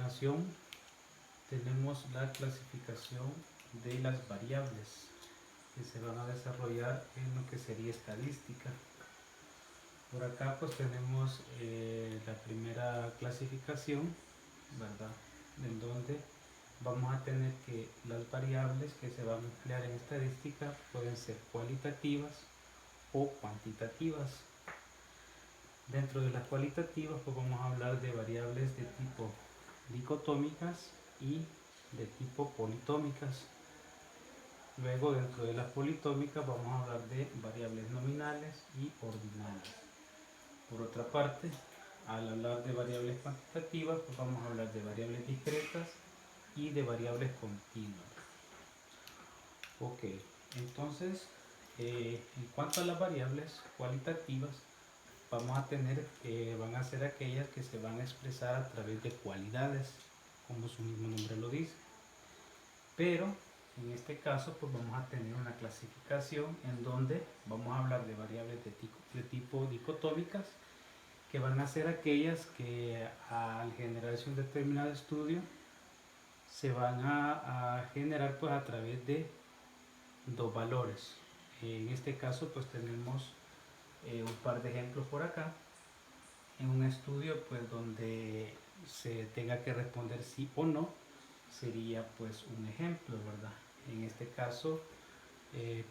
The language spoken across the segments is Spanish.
continuación tenemos la clasificación de las variables que se van a desarrollar en lo que sería estadística. Por acá pues tenemos la primera clasificación, ¿verdad? En donde vamos a tener que las variables que se van a emplear en estadística pueden ser cualitativas o cuantitativas. Dentro de las cualitativas pues vamos a hablar de variables de tipo dicotómicas y de tipo politómicas. Luego dentro de las politómicas vamos a hablar de variables nominales y ordinales. Por otra parte, al hablar de variables cuantitativas pues vamos a hablar de variables discretas y de variables continuas. Ok, entonces en cuanto a las variables cualitativas, vamos a tener, van a ser aquellas que se van a expresar a través de cualidades, como su mismo nombre lo dice. Pero en este caso pues vamos a tener una clasificación en donde vamos a hablar de variables de tipo dicotómicas, que van a ser aquellas que al generarse un determinado estudio se van a generar pues a través de dos valores. En este caso pues tenemos un par de ejemplos por acá. En un estudio pues donde se tenga que responder sí o no, sería pues un ejemplo, ¿verdad? En este caso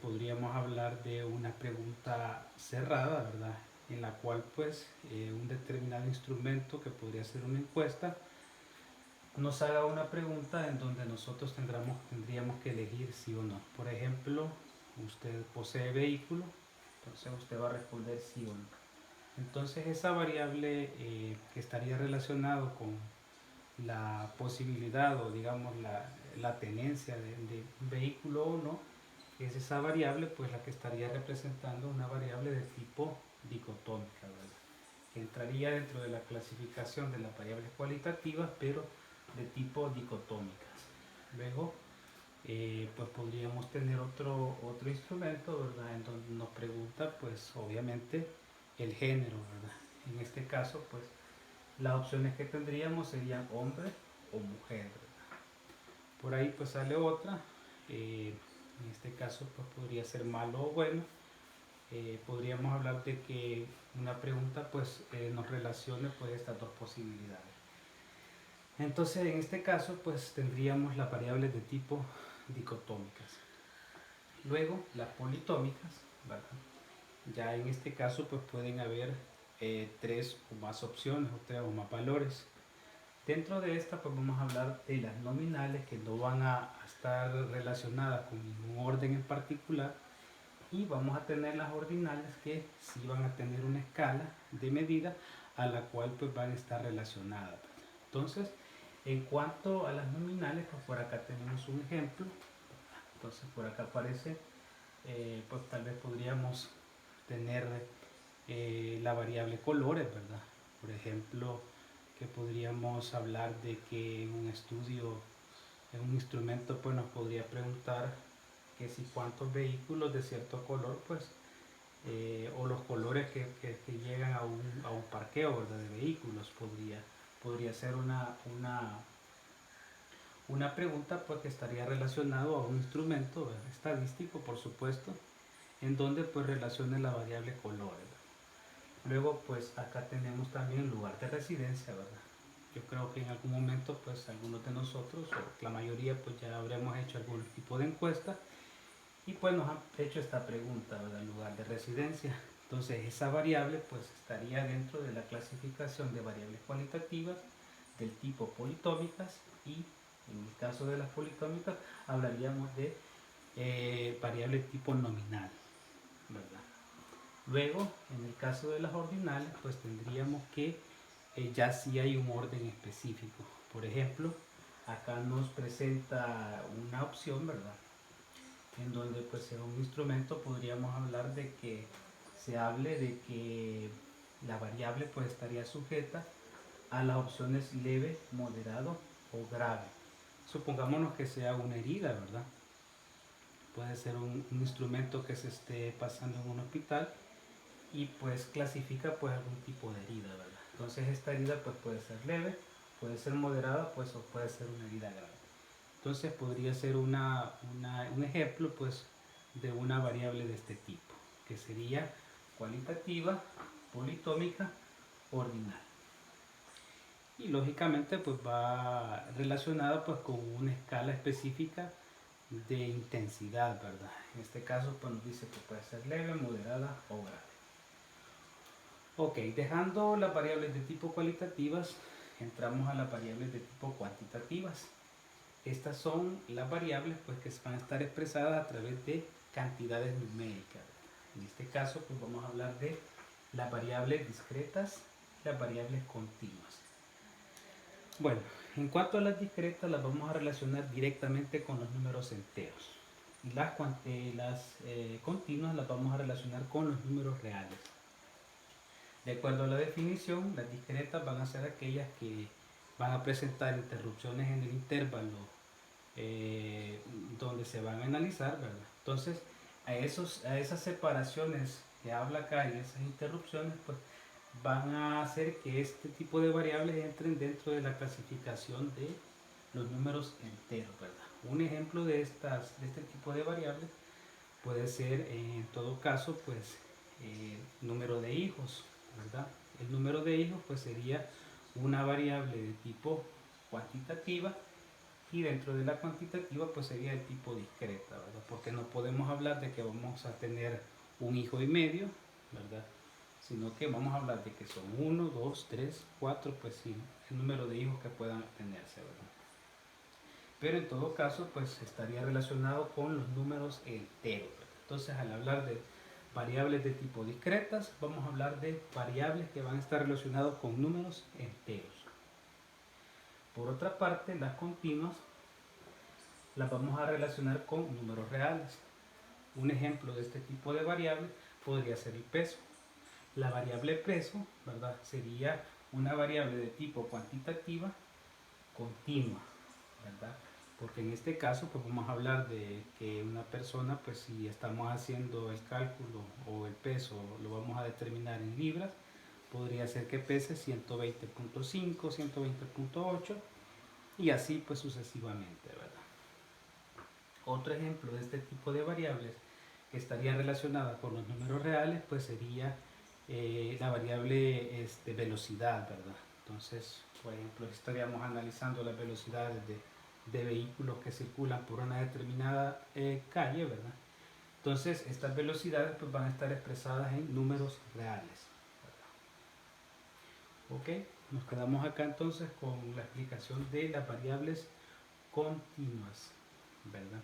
podríamos hablar de una pregunta cerrada, ¿verdad? En la cual pues un determinado instrumento, que podría ser una encuesta, nos haga una pregunta en donde nosotros tendríamos que elegir sí o no. Por ejemplo, usted posee vehículo, entonces usted va a responder sí o no. Entonces esa variable que estaría relacionado con la posibilidad o digamos la tenencia de un vehículo o no, es esa variable pues la que estaría representando una variable de tipo dicotómica, ¿verdad? Que entraría dentro de la clasificación de las variables cualitativas, pero de tipo dicotómicas. Luego pues podríamos tener otro instrumento, ¿verdad? En donde nos pregunta pues obviamente el género, ¿verdad? En este caso pues las opciones que tendríamos serían hombre o mujer, ¿verdad? Por ahí pues sale otra, en este caso pues podría ser malo o bueno. Podríamos hablar de que una pregunta pues nos relacione pues estas dos posibilidades. Entonces en este caso pues tendríamos las variables de tipo dicotómicas. Luego las politómicas, ¿verdad? Ya en este caso pues pueden haber tres o más opciones o tres o más valores. Dentro de esta pues vamos a hablar de las nominales, que no van a estar relacionadas con ningún orden en particular, y vamos a tener las ordinales, que sí van a tener una escala de medida a la cual pues van a estar relacionadas. Entonces en cuanto a las nominales pues por acá tenemos un ejemplo. Entonces por acá aparece pues tal vez podríamos tener la variable colores, ¿verdad? Por ejemplo, que podríamos hablar de que en un estudio, en un instrumento, pues nos podría preguntar que si cuántos vehículos de cierto color, pues, o los colores que llegan a un parqueo, ¿verdad? De vehículos, podría ser una pregunta pues, que estaría relacionado a un instrumento, ¿verdad? Estadístico, por supuesto, en donde pues relacione la variable colores. Luego pues acá tenemos también lugar de residencia, ¿verdad? Yo creo que en algún momento pues algunos de nosotros o la mayoría pues ya habremos hecho algún tipo de encuesta y pues nos han hecho esta pregunta, ¿verdad? Lugar de residencia. Entonces esa variable pues estaría dentro de la clasificación de variables cualitativas del tipo politómicas, y en el caso de las politómicas hablaríamos de variable tipo nominal, ¿verdad? Luego, en el caso de las ordinales, pues tendríamos que ya sí hay un orden específico. Por ejemplo, acá nos presenta una opción, ¿verdad? En donde pues en un instrumento podríamos hablar de que se hable de que la variable pues estaría sujeta a las opciones leve, moderado o grave. Supongámonos que sea una herida, ¿verdad? Puede ser un instrumento que se esté pasando en un hospital y pues clasifica pues algún tipo de herida, ¿verdad? Entonces esta herida pues puede ser leve puede ser moderada pues o puede ser una herida grave. Entonces podría ser un ejemplo pues de una variable de este tipo, que sería cualitativa, politómica, ordinal. Y lógicamente pues va relacionada pues con una escala específica de intensidad, ¿verdad? En este caso pues nos dice que puede ser leve, moderada o grave. Ok, dejando las variables de tipo cualitativas, entramos a las variables de tipo cuantitativas. Estas son las variables pues, que van a estar expresadas a través de cantidades numéricas. En este caso pues, vamos a hablar de las variables discretas y las variables continuas. Bueno, en cuanto a las discretas las vamos a relacionar directamente con los números enteros. Y las continuas las vamos a relacionar con los números reales. De acuerdo a la definición, las discretas van a ser aquellas que van a presentar interrupciones en el intervalo donde se van a analizar, ¿verdad? Entonces, a esas separaciones que habla acá y esas interrupciones, pues van a hacer que este tipo de variables entren dentro de la clasificación de los números enteros, ¿verdad? Un ejemplo de este tipo de variables puede ser, en todo caso, pues, número de hijos, ¿verdad? El número de hijos, pues, sería una variable de tipo cuantitativa y dentro de la cuantitativa, pues, sería de tipo discreta, ¿verdad? Porque no podemos hablar de que vamos a tener un hijo y medio, ¿verdad? Sino que vamos a hablar de que son 1, 2, 3, 4, pues sí, el número de hijos que puedan tenerse, ¿verdad? Pero en todo caso, pues estaría relacionado con los números enteros. Entonces, al hablar de variables de tipo discretas, vamos a hablar de variables que van a estar relacionadas con números enteros. Por otra parte, las continuas las vamos a relacionar con números reales. Un ejemplo de este tipo de variable podría ser el peso. La variable peso, ¿verdad? Sería una variable de tipo cuantitativa continua, ¿verdad? Porque en este caso pues vamos a hablar de que una persona, pues si estamos haciendo el cálculo o el peso lo vamos a determinar en libras, podría ser que pese 120.5, 120.8 y así pues sucesivamente, ¿verdad? Otro ejemplo de este tipo de variables que estaría relacionada con los números reales pues sería la variable velocidad, ¿verdad? Entonces, por ejemplo, estaríamos analizando las velocidades de vehículos que circulan por una determinada calle, ¿verdad? Entonces, estas velocidades pues, van a estar expresadas en números reales, ¿verdad? Ok, nos quedamos acá entonces con la explicación de las variables continuas, ¿verdad?